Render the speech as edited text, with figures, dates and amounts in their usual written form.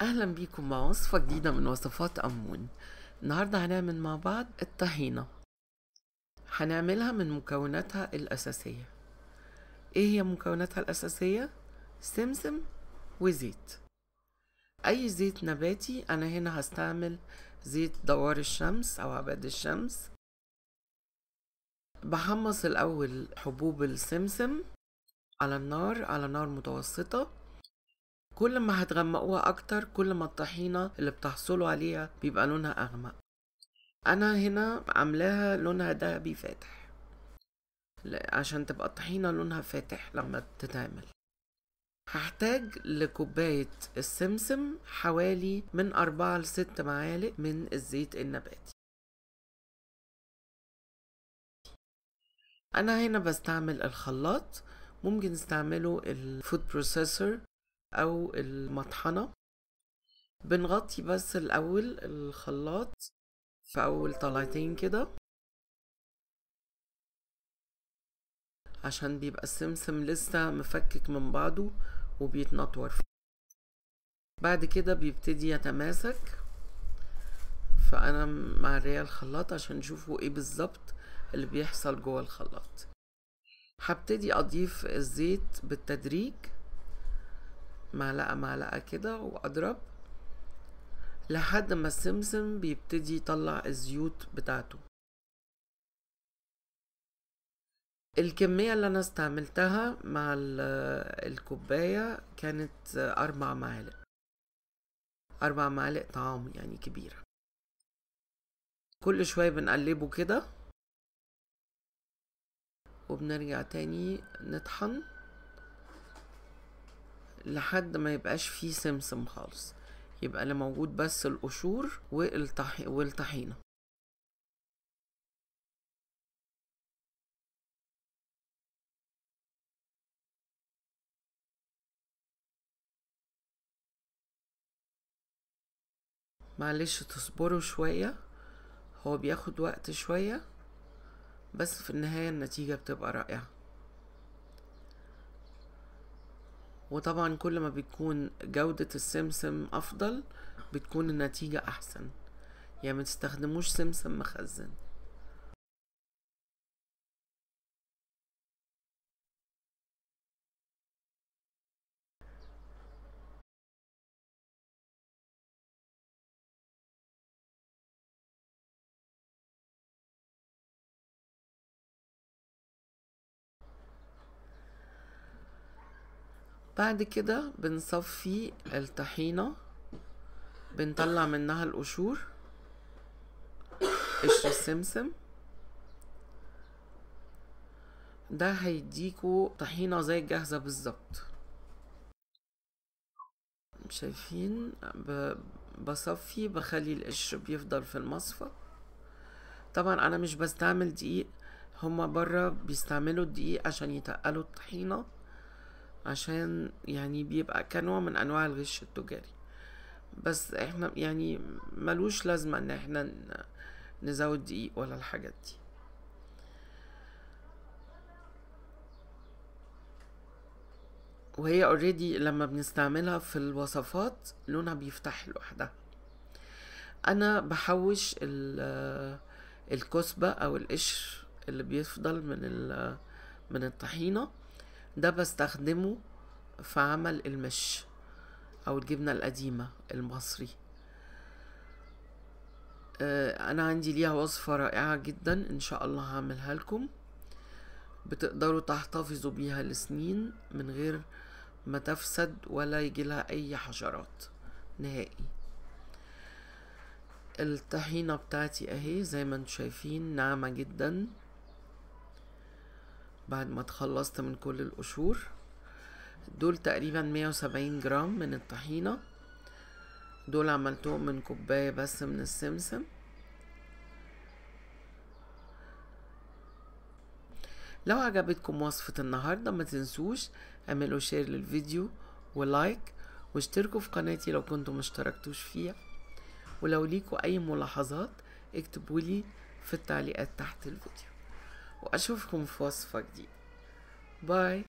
أهلا بيكم مع وصفة جديدة من وصفات أمون. النهاردة هنعمل مع بعض الطحينة. هنعملها من مكوناتها الأساسية. إيه هي مكوناتها الأساسية؟ سمسم وزيت، أي زيت نباتي. أنا هنا هستعمل زيت دوار الشمس أو عباد الشمس. بحمص الأول حبوب السمسم على نار متوسطة. كل ما هتغمقوها أكتر كل ما الطحينة اللي بتحصلوا عليها بيبقى لونها أغمق. انا هنا عاملاها لونها ذهبي فاتح عشان تبقى الطحينة لونها فاتح لما تتعمل. هحتاج لكوباية السمسم حوالي من 4 ل 6 معالق من الزيت النباتي. انا هنا بستعمل الخلاط، ممكن تستعملوا الفود بروسيسور او المطحنة. بنغطي بس الاول الخلاط في اول طلعتين كده عشان بيبقى السمسم لسه مفكك من بعضه وبيتنطور. بعد كده بيبتدي يتماسك، فانا معريه الخلاط عشان نشوفوا ايه بالظبط اللي بيحصل جوه الخلاط. هبتدي اضيف الزيت بالتدريج، معلقه معلقه كده، واضرب لحد ما السمسم بيبتدي يطلع الزيوت بتاعته. الكمية اللي أنا استعملتها مع الكوباية كانت 4 معالق، 4 معالق طعام يعني كبيرة. كل شوية بنقلبه كده وبنرجع تاني نطحن لحد ما يبقاش فيه سمسم خالص، يبقى اللي موجود بس القشور والطحينة. معلش تصبروا شوية، هو بياخد وقت شوية بس في النهاية النتيجة بتبقى رائعة. وطبعا كل ما بتكون جودة السمسم أفضل بتكون النتيجة أحسن، يعني ما تستخدموش سمسم مخزن. بعد كده بنصفي الطحينة، بنطلع منها القشور، قشر السمسم. ده هيديكوا طحينة زي الجاهزة بالظبط. شايفين بصفي، بخلي القشر بيفضل في المصفى. طبعا انا مش بستعمل دقيق، هما برا بيستعملوا الدقيق عشان يتقلوا الطحينة، عشان يعني بيبقى كنوع من انواع الغش التجاري. بس احنا يعني ملوش لازمة ان احنا نزود دقيق ولا الحاجات دي. وهي اوريدي لما بنستعملها في الوصفات لونها بيفتح لوحدها. انا بحوش الكسبة او القشر اللي بيفضل من الطحينة ده، بستخدمه في عمل المش او الجبنة القديمة المصري. انا عندي ليها وصفة رائعة جدا ان شاء الله هعملها لكم، بتقدروا تحتفظوا بيها لسنين من غير ما تفسد ولا يجيلها اي حشرات نهائي. الطحينة بتاعتي اهي زي ما انتم شايفين ناعمة جدا بعد ما اتخلصت من كل القشور. دول تقريبا 170 جرام من الطحينة، دول عملتهم من كوباية بس من السمسم. لو عجبتكم وصفة النهاردة ما تنسوش اعملوا شير للفيديو ولايك، واشتركوا في قناتي لو كنتم مشتركتوش فيها. ولو ليكوا اي ملاحظات اكتبولي في التعليقات تحت الفيديو، واشوفكم في وصفة جديدة. باي.